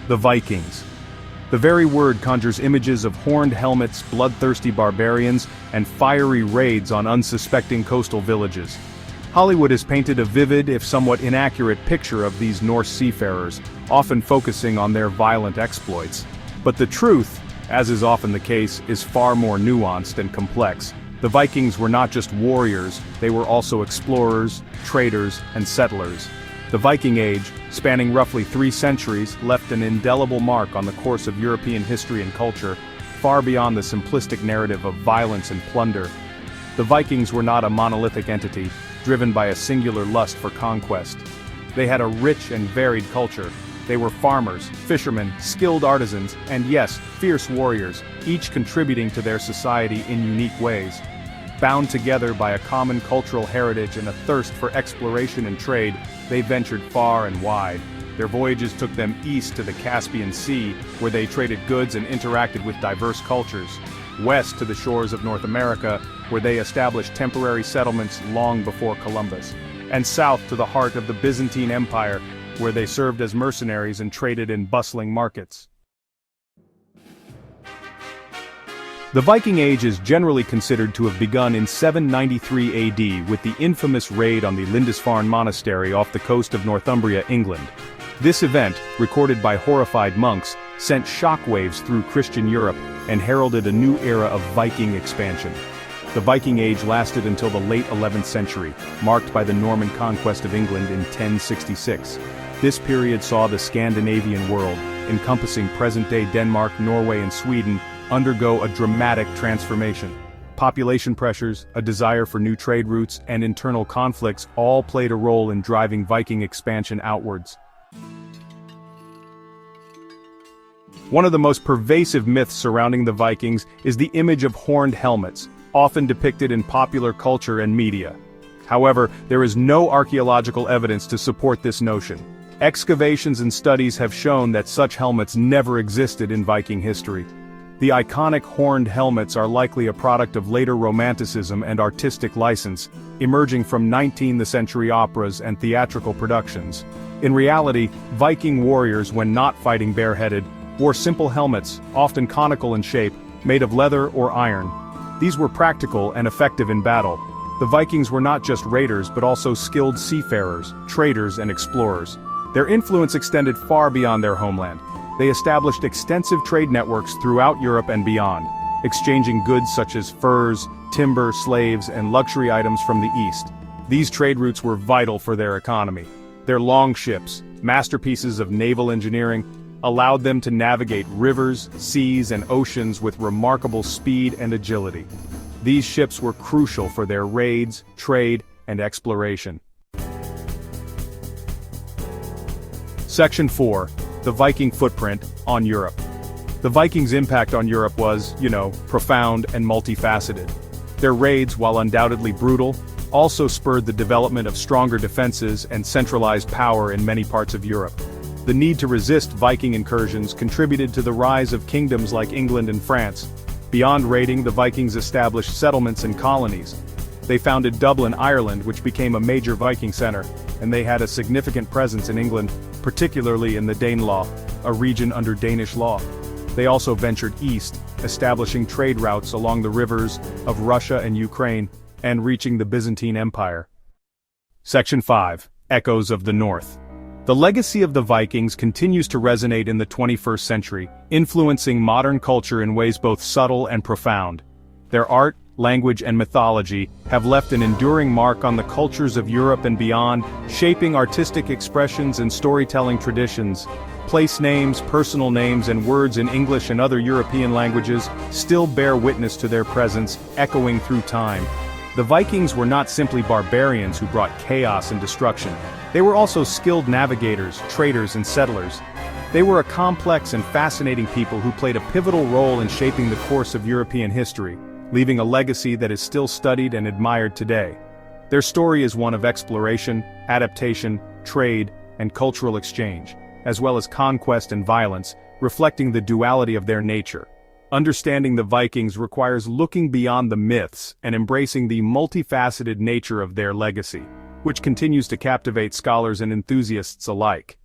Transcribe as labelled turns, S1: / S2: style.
S1: The Vikings. The very word conjures images of horned helmets, bloodthirsty barbarians, and fiery raids on unsuspecting coastal villages. Hollywood has painted a vivid, if somewhat inaccurate, picture of these Norse seafarers, often focusing on their violent exploits. But the truth, as is often the case, is far more nuanced and complex. The Vikings were not just warriors, they were also explorers, traders, and settlers. The Viking Age, spanning roughly 3 centuries, left an indelible mark on the course of European history and culture, far beyond the simplistic narrative of violence and plunder. The Vikings were not a monolithic entity, driven by a singular lust for conquest. They had a rich and varied culture. They were farmers, fishermen, skilled artisans, and yes, fierce warriors, each contributing to their society in unique ways. Bound together by a common cultural heritage and a thirst for exploration and trade, they ventured far and wide. Their voyages took them east to the Caspian Sea, where they traded goods and interacted with diverse cultures, west to the shores of North America, where they established temporary settlements long before Columbus, and south to the heart of the Byzantine Empire, where they served as mercenaries and traded in bustling markets. The Viking Age is generally considered to have begun in 793 AD with the infamous raid on the Lindisfarne Monastery off the coast of Northumbria, England. This event, recorded by horrified monks, sent shockwaves through Christian Europe and heralded a new era of Viking expansion. The Viking Age lasted until the late 11th century, marked by the Norman conquest of England in 1066. This period saw the Scandinavian world, encompassing present-day Denmark, Norway, and Sweden, undergo a dramatic transformation. Population pressures, a desire for new trade routes, and internal conflicts all played a role in driving Viking expansion outwards. One of the most pervasive myths surrounding the Vikings is the image of horned helmets, often depicted in popular culture and media. However, there is no archaeological evidence to support this notion. Excavations and studies have shown that such helmets never existed in Viking history. The iconic horned helmets are likely a product of later Romanticism and artistic license, emerging from 19th century operas and theatrical productions. In reality, Viking warriors, when not fighting bareheaded, wore simple helmets, often conical in shape, made of leather or iron. These were practical and effective in battle. The Vikings were not just raiders but also skilled seafarers, traders, and explorers. Their influence extended far beyond their homeland. They established extensive trade networks throughout Europe and beyond, exchanging goods such as furs, timber, slaves, and luxury items from the east. These trade routes were vital for their economy. Their long ships, masterpieces of naval engineering, allowed them to navigate rivers, seas, and oceans with remarkable speed and agility. These ships were crucial for their raids, trade, and exploration. Section 4. The Viking footprint on Europe. The Vikings' impact on Europe was, profound and multifaceted. Their raids, while undoubtedly brutal, also spurred the development of stronger defenses and centralized power in many parts of Europe. The need to resist Viking incursions contributed to the rise of kingdoms like England and France. Beyond raiding, the Vikings established settlements and colonies. They founded Dublin, Ireland, which became a major Viking center, and they had a significant presence in England, particularly in the Danelaw, a region under Danish law. They also ventured east, establishing trade routes along the rivers of Russia and Ukraine, and reaching the Byzantine Empire. Section 5. Echoes of the North. The legacy of the Vikings continues to resonate in the 21st century, influencing modern culture in ways both subtle and profound. Their art, language, and mythology have left an enduring mark on the cultures of Europe and beyond, shaping artistic expressions and storytelling traditions. Place names, personal names, and words in English and other European languages still bear witness to their presence, echoing through time. The Vikings were not simply barbarians who brought chaos and destruction. They were also skilled navigators, traders, and settlers. They were a complex and fascinating people who played a pivotal role in shaping the course of European history, leaving a legacy that is still studied and admired today. Their story is one of exploration, adaptation, trade, and cultural exchange, as well as conquest and violence, reflecting the duality of their nature. Understanding the Vikings requires looking beyond the myths and embracing the multifaceted nature of their legacy, which continues to captivate scholars and enthusiasts alike.